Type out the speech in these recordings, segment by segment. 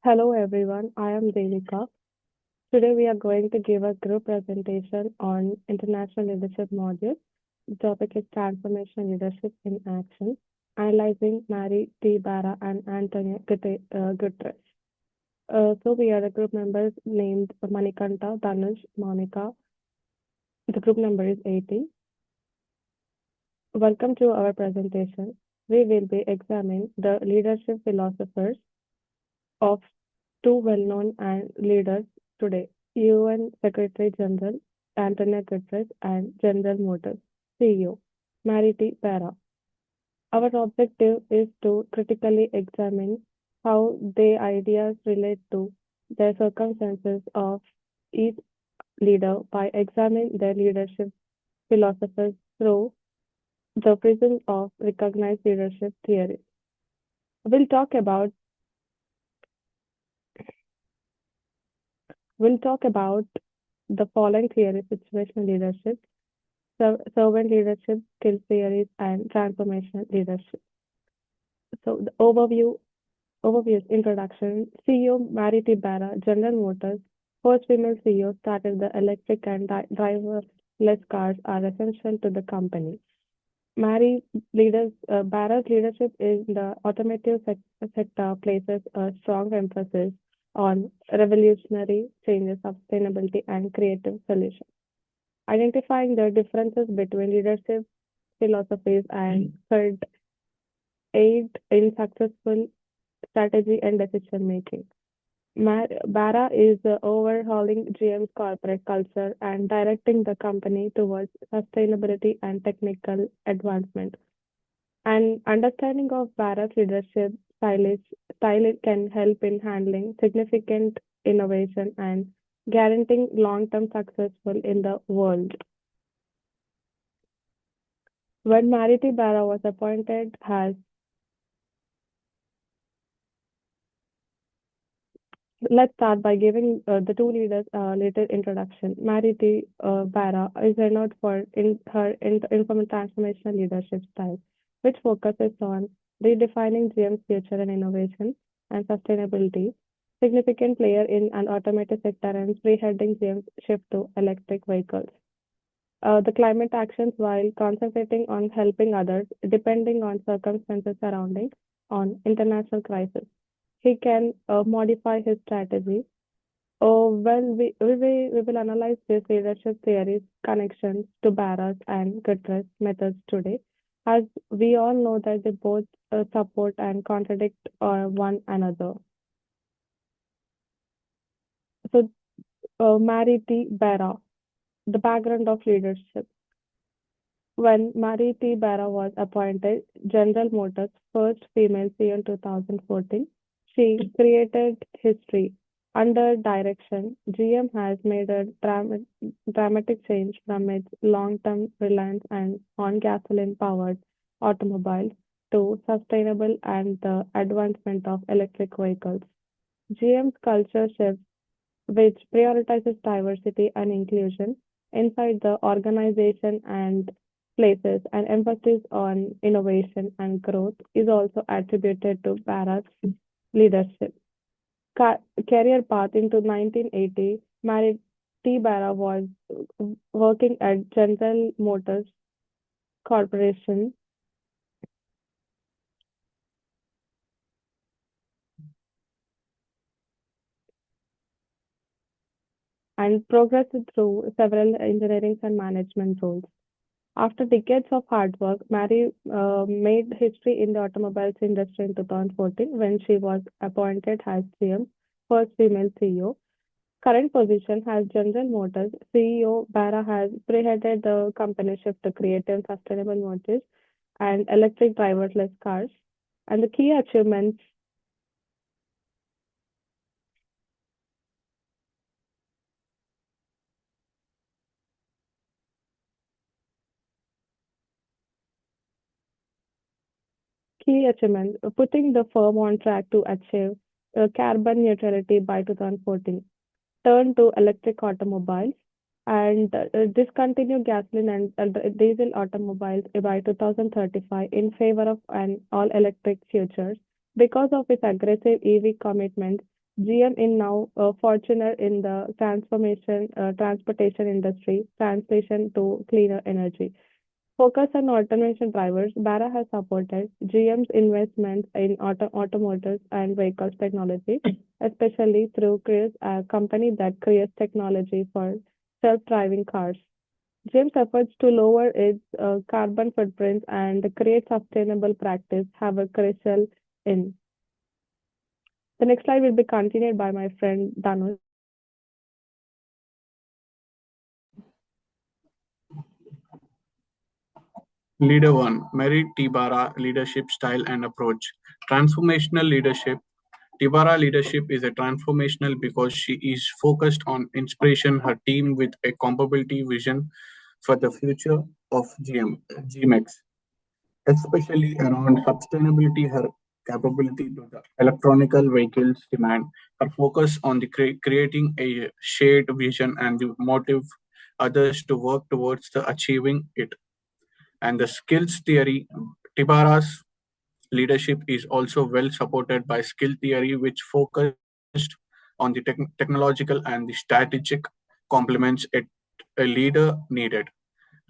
Hello everyone, I am Devika. Today we are going to give a group presentation on International Leadership Module. The topic is Transformation Leadership in Action, analyzing Mary T. Barra and Antonio Guterres. So we are the group members named Manikanta, Dhanush, Monica. The group number is 18. Welcome to our presentation. We will be examining the leadership philosophers of two well-known and leaders today, UN Secretary General Antonio Guterres and General Motors CEO Marity Para. Our objective is to critically examine how their ideas relate to the circumstances of each leader by examining their leadership philosophers through the prism of recognized leadership theory. We'll talk about we'll talk about the following theories: situational leadership, servant leadership, skill theories, and transformational leadership. So the overview is introduction. CEO Mary T. Barra, General Motors, first female CEO, started the electric and driverless cars are essential to the company. Barra's leadership in the automotive sector places a strong emphasis on revolutionary changes, sustainability, and creative solutions. Identifying the differences between leadership philosophies and could aid in successful strategy and decision making. Bara is overhauling GM's corporate culture and directing the company towards sustainability and technical advancement. An understanding of Bara's leadership style can help in handling significant innovation and guaranteeing long-term successful in the world. When Mariti Bara was appointed as Let's start by giving the two leaders a little introduction. Mariti Bara is renowned for her informal transformational leadership style, which focuses on redefining GM's future and innovation and sustainability. Significant player in an automotive sector and spearheading GM's shift to electric vehicles. The climate actions while concentrating on helping others, depending on circumstances surrounding on international crisis. He can modify his strategy. We will analyze these leadership theories, connections to Barras and Guterres methods today, as we all know that they both support and contradict one another. So, Mary T. Barra, the background of leadership. When Mary T. Barra was appointed General Motors' first female CEO in 2014, she created history. Under direction, GM has made a dramatic change from its long-term reliance on gasoline-powered automobiles to sustainable and the advancement of electric vehicles. GM's culture shift, which prioritizes diversity and inclusion inside the organization and places an emphasis on innovation and growth, is also attributed to Barra's leadership. Career path into 1980, married T. Barra was working at General Motors Corporation and progressed through several engineering and management roles. After decades of hard work, Mary made history in the automobiles industry in 2014 when she was appointed as GM, first female CEO. Current position as General Motors CEO, Barra has spearheaded the company shift to creative, sustainable motors and electric driverless cars. And the key achievements, putting the firm on track to achieve carbon neutrality by 2014, turn to electric automobiles, and discontinue gasoline and diesel automobiles by 2035 in favor of an all-electric future. Because of its aggressive EV commitment, GM is now a fortuner in the transportation industry, translation to cleaner energy. Focus on automation drivers, Bara has supported GM's investments in automotives and vehicles technology, especially through Cruise, a company that creates technology for self-driving cars. GM's efforts to lower its carbon footprints and create sustainable practice have a crucial in. The next slide will be continued by my friend Danush. Leader 1, Mary Tibara Leadership Style and Approach. Transformational leadership. Tibara leadership is a transformational because she is focused on inspiration her team with a compatibility vision for the future of GMX, especially around sustainability, her capability to the electronical vehicles demand, her focus on the creating a shared vision and the motive others to work towards the achieving it. And the skills theory, Tibara's leadership is also well supported by skill theory, which focused on the technological and the strategic complements a leader needed.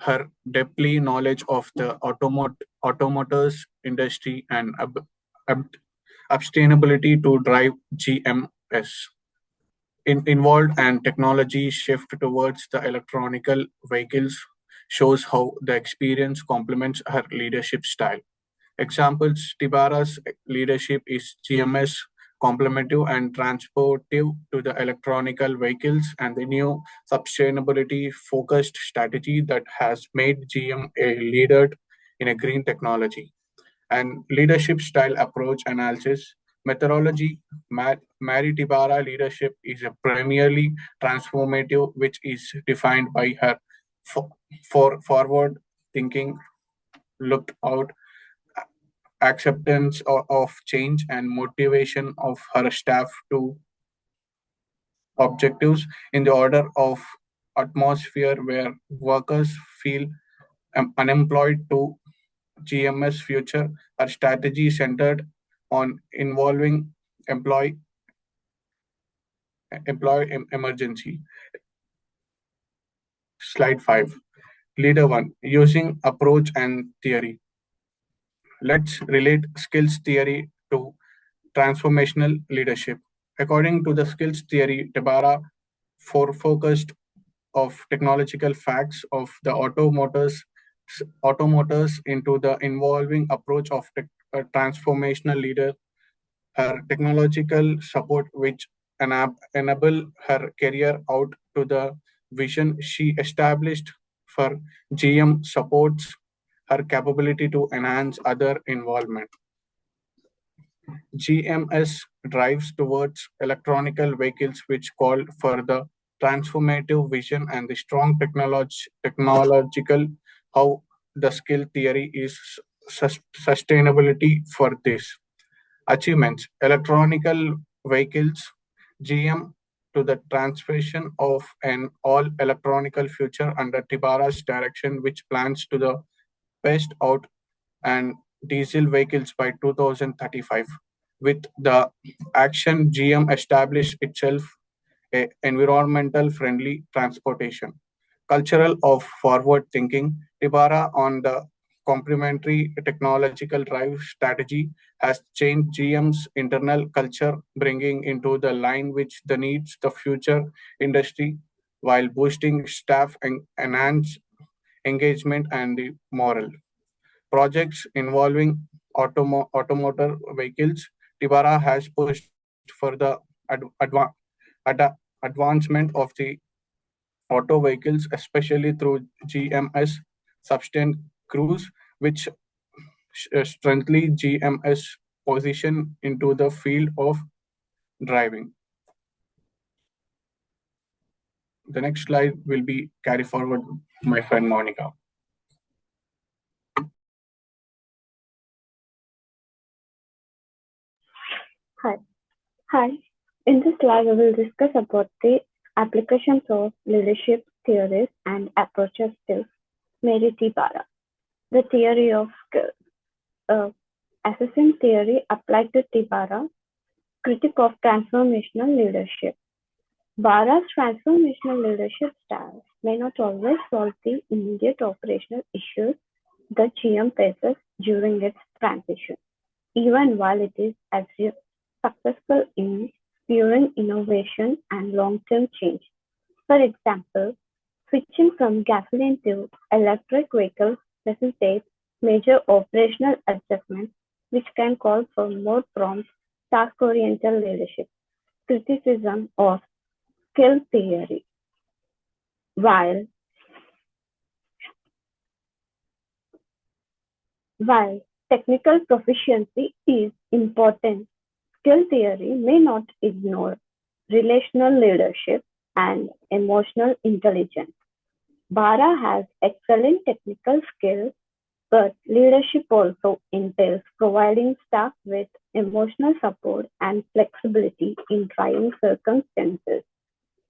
Her depthly knowledge of the automotive industry and ab- sustainability to drive GMS involved and technology shift towards the electronical vehicles shows how the experience complements her leadership style. Examples, Tibara's leadership is GMS complementive and transportive to the electronical vehicles and the new sustainability focused strategy that has made GM a leader in a green technology. And leadership style approach analysis methodology. Mary Tibara leadership is a primarily transformative, which is defined by her for forward thinking, looked out acceptance of change and motivation of her staff to objectives in the order of atmosphere where workers feel unemployed to GMS future. Her strategy centered on involving employee emergency. Slide 5. Leader 1 using approach and theory. Let's relate skills theory to transformational leadership. According to the skills theory, Tabara for focused of technological facts of the automotors into the involving approach of a transformational leader, her technological support which enable her career out to the vision she established for GM supports her capability to enhance other involvement. GMS drives towards electronical vehicles which call for the transformative vision and the strong technological how the skill theory is sustainability for this. Achievements electronical vehicles GM to the transition of an all electronical future under Tibara's direction, which plans to the best out and diesel vehicles by 2035. With the action, GM established itself a environmental friendly transportation. Cultural of forward thinking, Tibara on the complementary technological drive strategy has changed GM's internal culture, bringing into the line which the needs the future industry while boosting staff and enhance engagement and the moral. Projects involving automotive vehicles, Tibara has pushed for the ad- advancement of the auto vehicles, especially through GMS substance cruise, which strengthens GMS position into the field of driving. The next slide will be carry forward my friend Monica. Hi. Hi. In this slide, we will discuss about the applications of leadership theories and approaches to Mary T. Barra. The theory of skills. Uh, Assessing theory applied to T. Barra, critique of transformational leadership. Barra's transformational leadership style may not always solve the immediate operational issues the GM faces during its transition, even while it is successful in spurring innovation and long-term change. For example, switching from gasoline to electric vehicles necessitates major operational adjustments which can call for more prompt, task-oriented leadership. Criticism of skill theory. While while technical proficiency is important, skill theory may not ignore relational leadership and emotional intelligence. Bara has excellent technical skills, but leadership also entails providing staff with emotional support and flexibility in trying circumstances,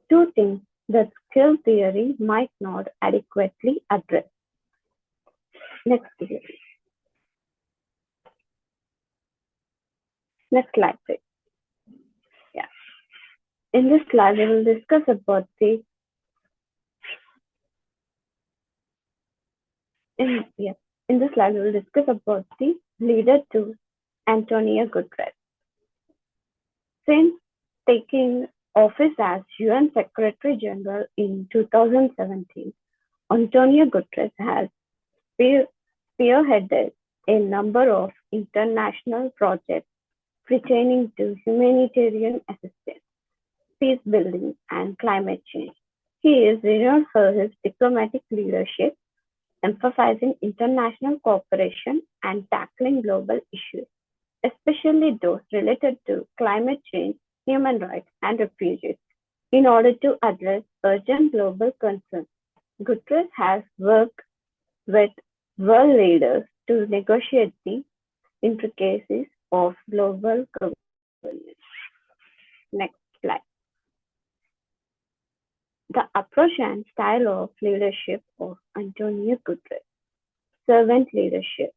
two things that skill theory might not adequately address. Next theory. Next slide, please. Yeah. In this slide, we will discuss about the in yeah. In this slide, we will discuss about the leader to Antonio Guterres. Since taking office as UN Secretary General in 2017, Antonio Guterres has spearheaded a number of international projects pertaining to humanitarian assistance, peace building, and climate change. He is renowned for his diplomatic leadership, emphasizing international cooperation and tackling global issues, especially those related to climate change, human rights, and refugees, in order to address urgent global concerns. Guterres has worked with world leaders to negotiate the intricacies of global governance. Next slide. The approach and style of leadership of Antonio Guterres. Servant leadership.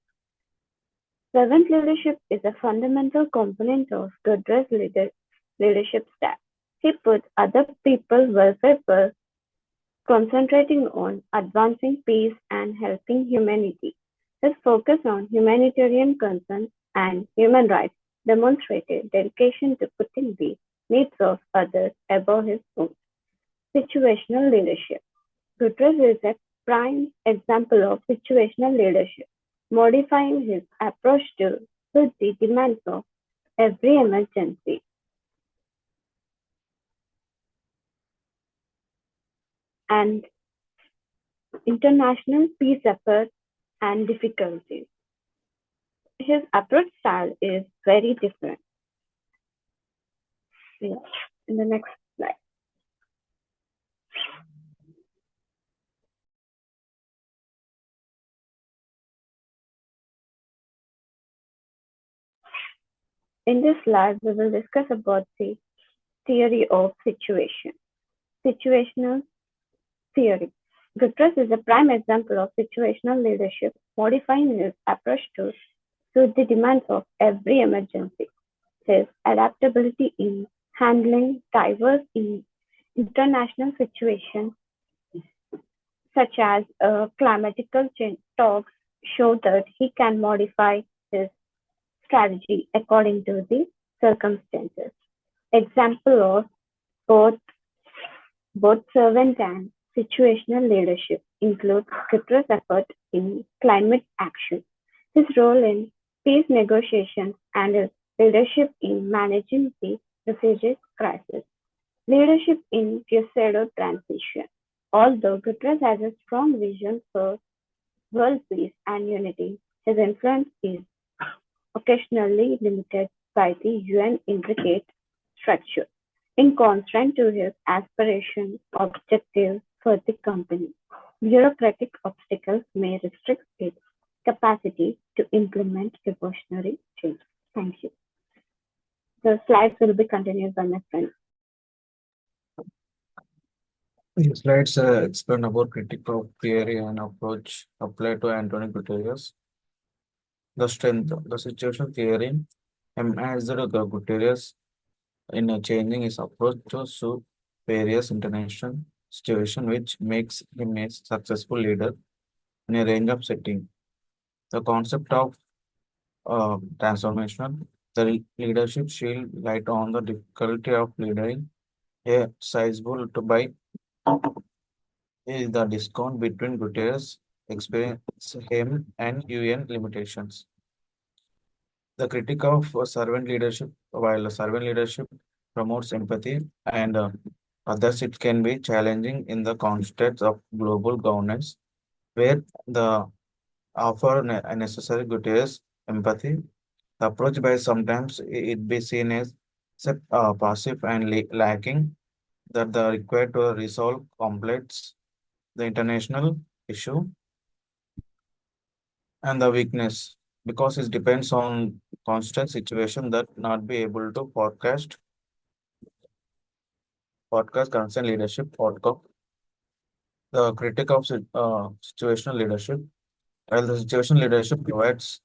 Servant leadership is a fundamental component of Guterres' leadership style. He puts other people's welfare first, concentrating on advancing peace and helping humanity. His focus on humanitarian concerns and human rights demonstrated dedication to putting the needs of others above his own. Situational leadership. Guterres is a prime example of situational leadership, modifying his approach to suit the demands of every emergency. And international peace efforts and difficulties. His approach style is very different. Yeah. In the next slide. In this slide, we will discuss about the theory of situation. Situational theory. Guterres is a prime example of situational leadership, modifying his approach to suit the demands of every emergency. His adaptability in handling diverse international situations, such as climatical change talks, show that he can modify his strategy according to the circumstances. Example of both servant and situational leadership include Guterres' effort in climate action, his role in peace negotiations, and his leadership in managing the refugee crisis. Leadership in Pseudo transition. Although Guterres has a strong vision for world peace and unity, his influence is occasionally limited by the UN intricate structure, in contrast to his aspirations objectives for the company. Bureaucratic obstacles may restrict its capacity to implement revolutionary change. Thank you. The slides will be continued by my friend. These slides explain about critical theory and approach applied to Antonio Guterres. The strength, the situation theory emphasized Guterres in changing his approach to suit various international situations, which makes him a successful leader in a range of settings. The concept of transformation, the leadership shield light on the difficulty of leading a sizable to buy is the discount between Guterres' experience him and UN limitations. The critique of servant leadership, while servant leadership promotes empathy and others, it can be challenging in the context of global governance, where the offer necessary Guterres empathy. The approach by sometimes it be seen as passive and lacking that the required to resolve complex the international issue and the weakness because it depends on constant situation that not be able to podcast constant leadership podcast the critic of situational leadership while the situational leadership provides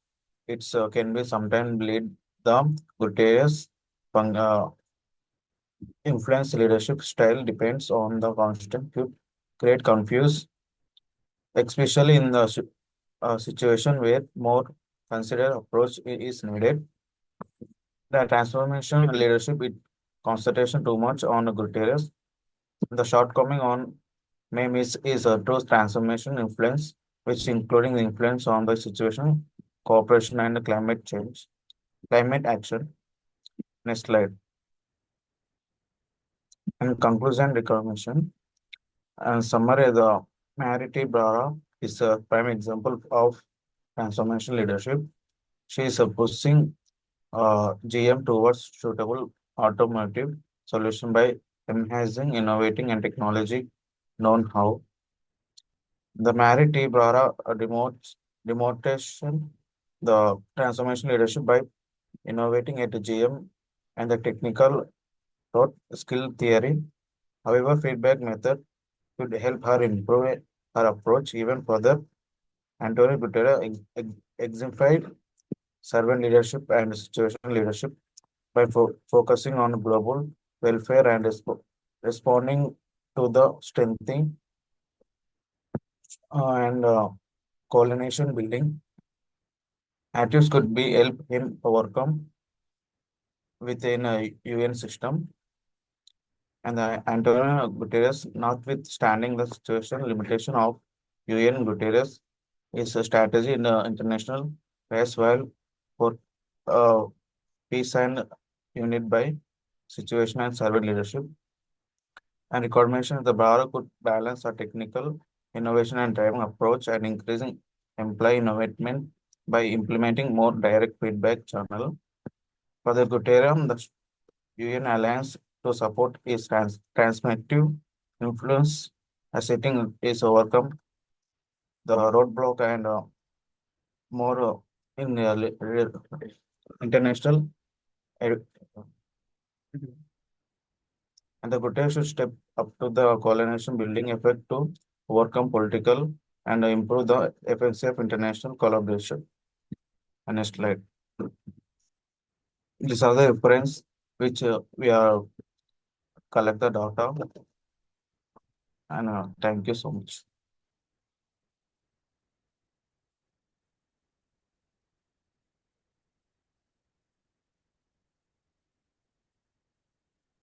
it's can be sometimes lead the gregarious influence leadership style depends on the constant could create confuse especially in the situation where more considered approach is needed. The transformation leadership it concentration too much on the Guterres. The shortcoming on may miss is a true transformation influence, which including the influence on the situation, cooperation and climate change, climate action. Next slide. And conclusion recognition and summary the Marity Brara is a prime example of transformation leadership. She is pushing GM towards suitable automotive solution by enhancing, innovating, and technology known how. The Mary T. Brara demonstration the transformation leadership by innovating at GM and the technical thought skill theory. However, feedback method could help her improve her approach even further. Antonio Guterres exemplified servant leadership and situational leadership by focusing on global welfare and responding to the strengthening and coordination building. Actives could be help him overcome within a UN system. And Antonio Guterres, notwithstanding the situation limitation of UN, Guterres is a strategy in the international as well for uh, peace and unit by situation and servant leadership. And recognition the Bharat could balance a technical innovation and driving approach and increasing employee innovation by implementing more direct feedback channel. For the Guterres, the UN Alliance to support its transformative influence, setting is overcome the roadblock and more in international ed- and the Guterres should step up to the coalition building effect to overcome political and improve the efficiency of international collaboration. And next slide. These are the reference which we are collect the data and thank you so much.